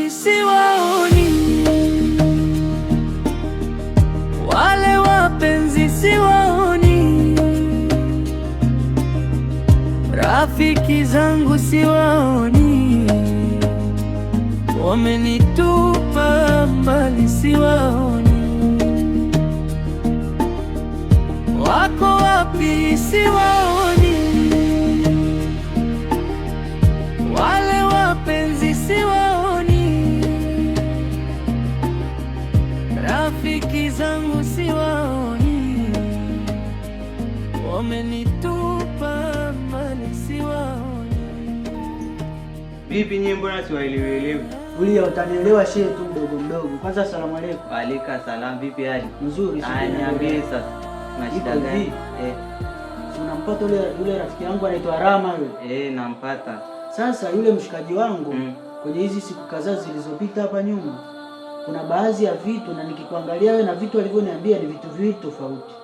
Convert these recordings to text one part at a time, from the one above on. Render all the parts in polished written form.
mbali siwaoni, wale wapenzi siwaoni, rafiki zangu siwaoni, wamenitupa mbali siwaoni. Wako wapi siwaoni, wale wapenzi siwaoni, rafiki zangu siwaoni, wamenitupa mbali siwaoni. Vipi nyinyi, mbona siwaelewi? Ulia utanielewa shehe tu mdogo mdogo. Kwanza asalamu alaykum. Wa alayka salam. Vipi hali? Nzuri. Niambie sasa. Na shida gani? Unampata yule rafiki yangu anaitwa Rama yule? Nampata. Sasa yule mshikaji wangu kwenye hizi siku kadhaa zilizopita hapa nyuma, kuna baadhi ya vitu na nikikuangalia wewe na vitu alivyoniambia ni vitu viwili tofauti.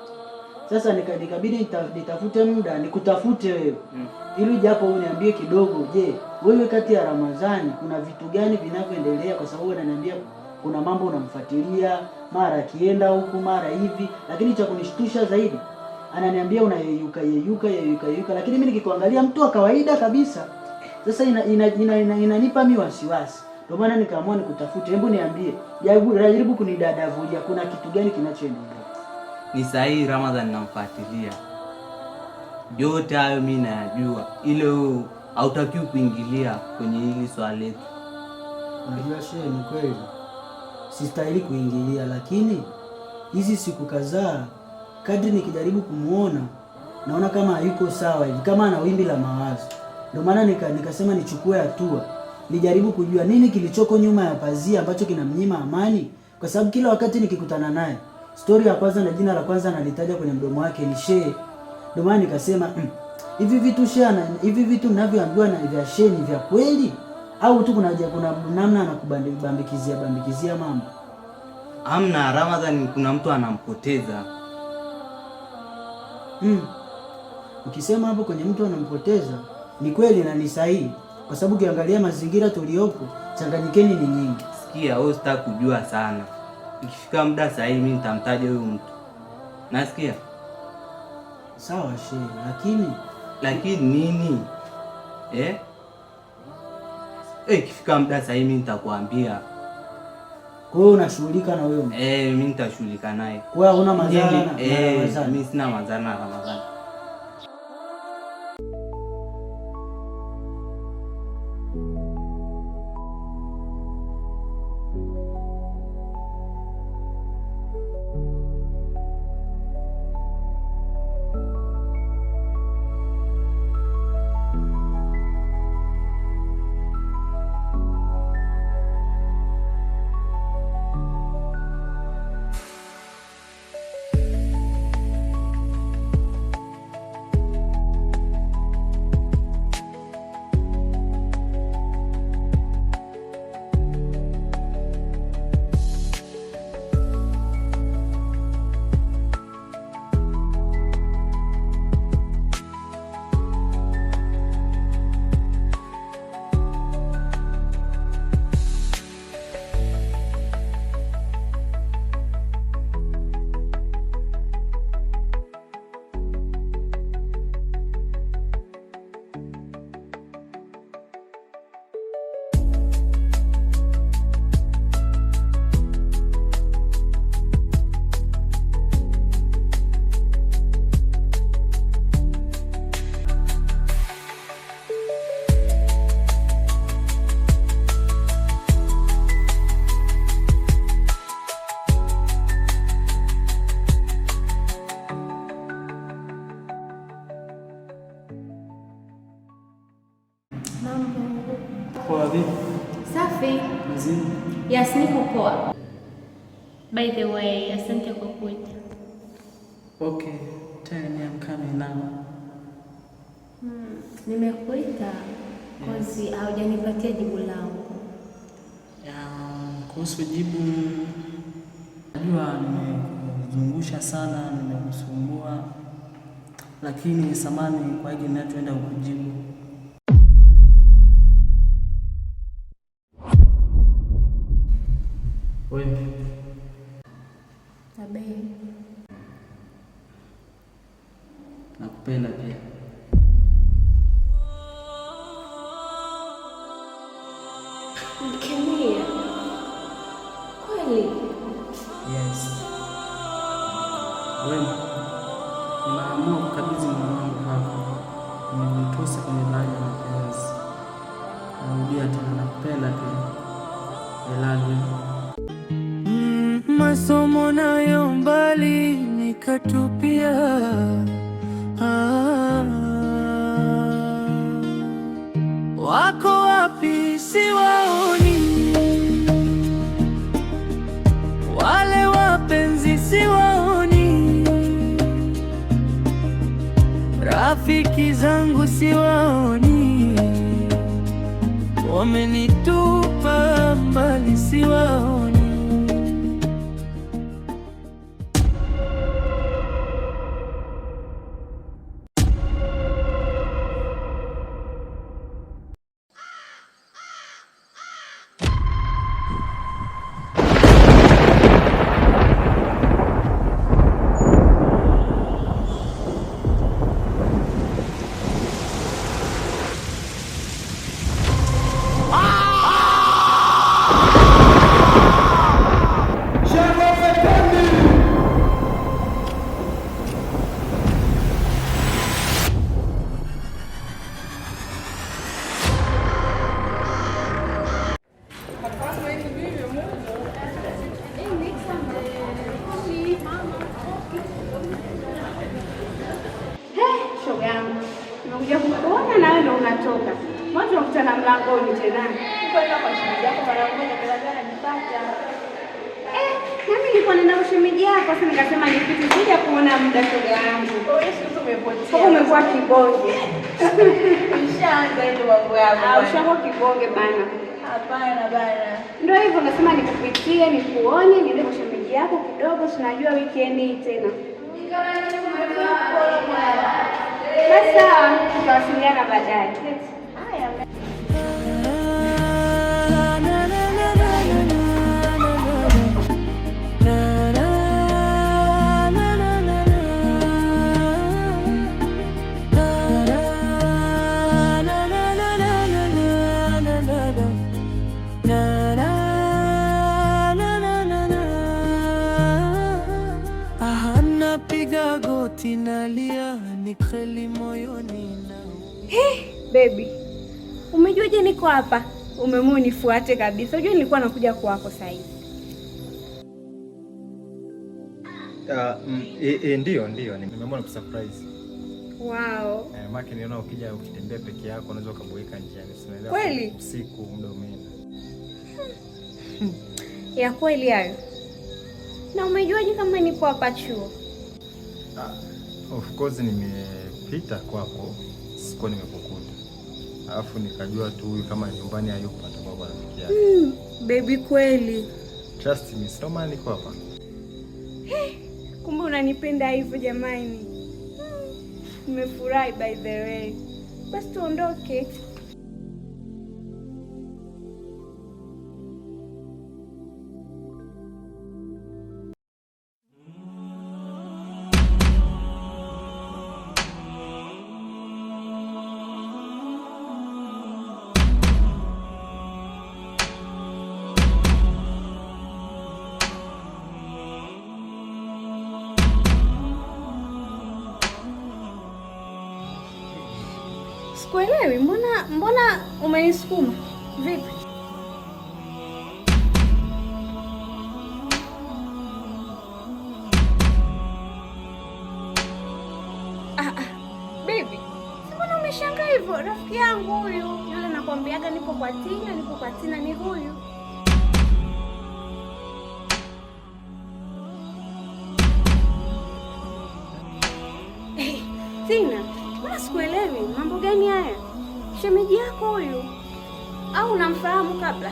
Sasa nikabidi nitafute muda nikutafute wewe ili japo uniambie kidogo. Je, wewe kati ya Ramadhani kuna vitu gani vinavyoendelea? Kwa sababu ananiambia kuna mambo unamfuatilia, mara akienda huku mara hivi, lakini cha kunishtusha zaidi ananiambia unayeyuka, lakini mimi nikikuangalia mtu wa kawaida kabisa. Sasa inanipa mimi wasiwasi, ndio maana nikaamua nikutafute. Hebu niambie, jaribu kunidadavulia, kuna kitu gani kinachoendelea? Ni sahihi, Ramadhani namfuatilia, yote hayo mimi nayajua, ile wewe hautakiwi kuingilia kwenye hili swala letu. Unajua shehe, ni kweli sistahili kuingilia, lakini hizi siku kadhaa kadri nikijaribu kumuona naona kama hayuko sawa hivi, kama ana wimbi la mawazo. Ndio maana nikasema nichukue hatua, nijaribu kujua nini kilichoko nyuma ya pazia ambacho kinamnyima amani, kwa sababu kila wakati nikikutana naye story ya kwanza na jina la kwanza analitaja kwenye mdomo wake ni shehe. Ndio maana nikasema hivi vitu shehe, hivi vitu ninavyoambiwa na vya shehe ni vya kweli au tu kuna namna anakubambikizia mambo? Amna Ramadhani, kuna mtu anampoteza. Ukisema hapo kwenye mtu anampoteza ni kweli na ni sahihi, kwa sababu ukiangalia mazingira tuliopo changanyikeni ni nyingi. Sikia, wewe sitaki kujua sana. Ikifika muda sahihi mimi nitamtaja huyo mtu. Nasikia? Sawa shehe, lakini nini? Ikifika muda sahihi mimi nitakwambia. Kwa hiyo unashughulika na wewe? Mimi nitashughulika naye. Kwa hiyo huna madhara na Ramadhani? Mimi sina madhara na Ramadhani. Poa vipi? Safi. Mzima. Yes, niko poa. By the way, asante kwa kuja. Okay, tell me I'm coming now. Nimekuita kozi haujanipatia jibu langu. Kuhusu jibu, najua nimezungusha sana, nimekusumbua, lakini samani kwa hili ninachoenda kukujibu. Nakupenda pia. Mkemia. Kweli? Yes. Wema, nimeamua kukabidhi moyo wangu kwako. Nimejitosa kwenye bahari ya mapenzi. Narudia tena, nakupenda pia. I love you. Masomo nayo mbali nikatupia. Wako wapi siwaoni, wale wapenzi siwaoni, rafiki zangu siwaoni, wamenitupa mbali siwaoni. Nimekuja kukuona na wewe ndio unatoka. Mwanzo unakutana mlangoni tena. Kwenda kwa shemeji yako mara moja bila gani nipata. Nami nilikuwa nenda kwa shemeji yako, sasa nikasema nipite kuja kuona muda shoga yangu. Wewe sio umepotea. Sasa umekuwa kibonge. Ushaanza ndio mambo yako. Ushakuwa kibonge bana. Hapana bana. Ndio hivyo nasema nikupitie, nikuone, niende kwa shemeji yako kidogo, tunajua weekend tena. Basi tutawasiliana baadaye. Haya. Napiga goti nalia, nikeli moyoni na. Baby, umejuaje niko hapa? Umeamua nifuate kabisa. Unajua nilikuwa nakuja kwako sasa hivi. Ndio nimeamua kusurprise. Wow. Maki niona ukija ukitembea peke yako unaweza kuboeka njiani. Sinaelewa. Kweli? Usiku muda umeenda. Ya kweli hayo. Na umejuaje kama niko hapa chuo? Of course nimepita kwako, sikuwa nimekukuta. Alafu nikajua tu huyu kama nyumbani hayupo atakuwa kwa rafiki yake. Baby kweli. Trust me, sio maana niko hapa. Kumbe unanipenda hivyo jamani. Nimefurahi by the way. Basi tuondoke. Sikuelewi, mbona umenisukuma? Vipi? Baby, mbona umeshangaa hivyo? Rafiki yangu huyu, yule nakwambiaga nipo kwa Tina ni huyu. Tina, mbona sikuelewi? Mambo gani haya? Shemeji yako huyu au unamfahamu kabla?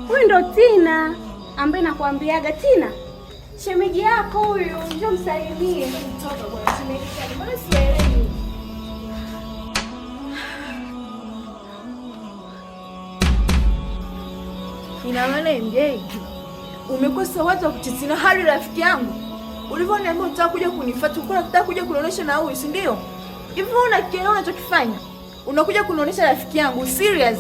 Huyu ndo Tina ambaye nakwambiaga. Tina, shemeji yako huyu, njoo msalimie. Mtoto bwana shemeji, mbona sielewi? Ina maana MJ Umekosa watu wa kuchitina hali rafiki yangu. Ulivyoniambia unataka kuja kunifuata, ulikuwa unataka kuja kunionyesha na huyu, si ndio? Hivi unakielewa unachokifanya? Unakuja kunionyesha rafiki yangu, serious?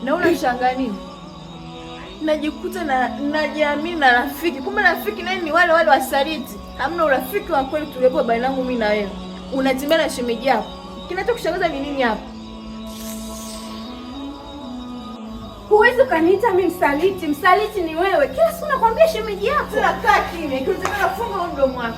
Na unashangaa nini? Najikuta najiamini na rafiki. Kumbe rafiki nani ni wale wasaliti. Hamna urafiki wa kweli tuliopo baina yangu mimi na wewe. Unatembea na shemeji yako. Kinachokushangaza ni nini hapa? Huwezi ukaniita mimi msaliti. Msaliti ni wewe. Kila siku nakwambia shemeji yako. Sasa kaa kimya. Ikiwezekana funga mdomo wako.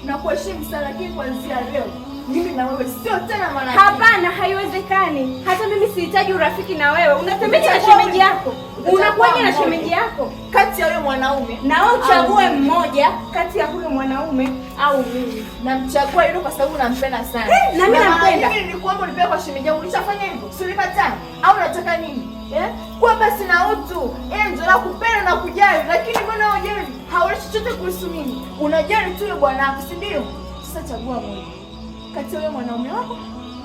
Na kuheshimu sana, lakini kuanzia leo mimi na wewe sio tena marafiki. Hapana, haiwezekani. Hata mimi sihitaji urafiki na wewe. Unatembea na shemeji yako. Unakuja na shemeji yako. Kati ya yule mwanaume na wewe uchague mmoja kati ya huyo mwanaume au mimi. Namchagua yule kwa sababu nampenda sana. Na mimi nampenda. Mimi nilikuomba unipe kwa shemeji yangu. Ulishafanya hivyo? Si ulikataa? Au unataka nini? Kwa basi na utu. Ndio nakupenda na kujali, lakini mbona hujali? Hauli chochote kuhusu mimi. Unajali tu yule bwana wako, si ndio? Sasa chagua mmoja. Kati ya yule mwanaume wako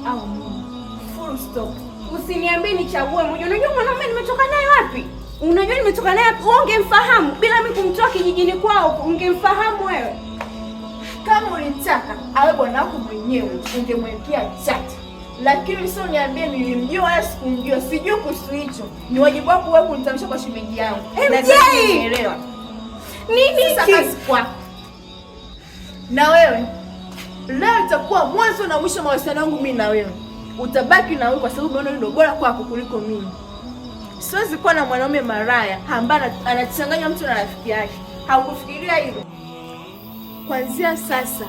au mimi. Full stop. Usiniambie nichague mmoja. Unajua mwanaume nimetoka naye wapi? Unajua nimetoka naye wapi? Ungemfahamu bila mimi kumtoa kijijini kwao. Ungemfahamu wewe. Kama ulitaka awe bwana wako mwenyewe, ungemwekea chata. Lakini sio niambie nilimjua wala sikumjua. Sijui kuhusu hicho. Ni wajibu wako wewe kunitamsha kwa shemeji yangu. Nielewa. Nini kazi kwako? Na wewe leo itakuwa mwanzo na mwisho mahusiano yangu mimi na wewe. Utabaki na wewe kwa sababu umeona ndio bora kwako kuliko mimi. Siwezi kuwa na mwanaume maraya ambaye anachanganya mtu na rafiki yake. Haukufikiria hilo? Kuanzia sasa,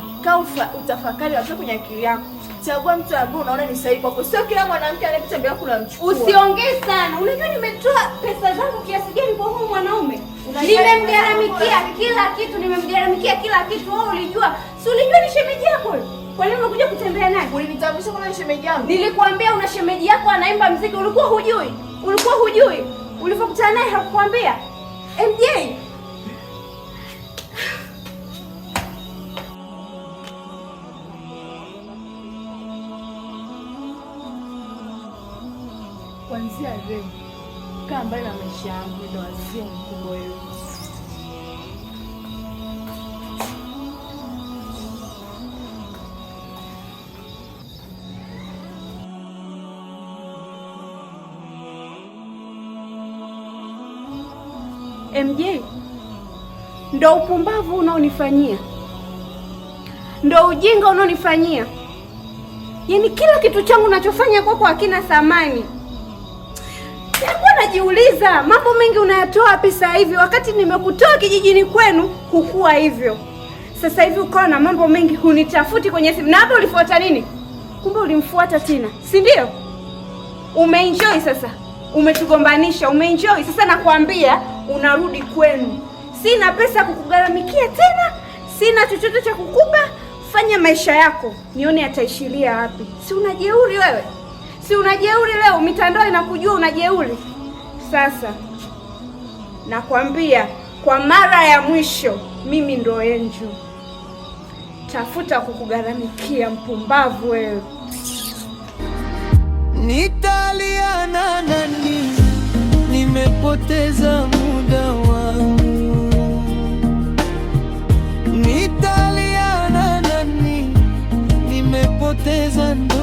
utafakari hapo kwenye akili yako. Chagua mtu ambaye unaona ni sahihi kwako. Sio kila mwanamke anayepita mbele yako unamchukua. Usiongee sana. Unajua nimetoa pesa zangu kiasi gani kwa huyu mwanaume? Nimemgharamikia kila kitu, nimemgharamikia kila kitu. Wewe ulijua? Si ulijua ni shemeji yako? Kwa nini unakuja kutembea naye? Ulinitambulisha kama ni shemeji yangu. Nilikwambia una shemeji yako anaimba muziki, ulikuwa hujui? Ulikuwa hujui? Ulipokutana naye hakukwambia? MJ. Kuanzia leo kaa mbali na maisha yangu, ndio wazee mkubwa wewe. MJ, ndo upumbavu unaonifanyia, ndo ujinga unaonifanyia. Yaani kila kitu changu nachofanya kwako hakina thamani. Nilikuwa najiuliza mambo mengi unayatoa wapi sasa hivi, wakati nimekutoa kijijini kwenu hukua hivyo. Sasa hivi ukawa na mambo mengi, hunitafuti kwenye simu. Na hapo ulifuata nini? Kumbe ulimfuata Tina, si ndio? Umeenjoy sasa. Umetugombanisha, umeenjoy. Sasa nakwambia unarudi kwenu. Sina pesa kukugharamikia tena. Sina chochote cha kukupa. Fanya maisha yako. Nione yataishilia wapi. Si unajeuri wewe? Si unajeuri leo? Mitandao inakujua unajeuri. Sasa nakwambia kwa mara ya mwisho, mimi ndo Angel. Tafuta kukugharamikia, mpumbavu wewe. Nitalia na nani? Nimepoteza muda wangu. Nitalia na nani? Nimepoteza ndo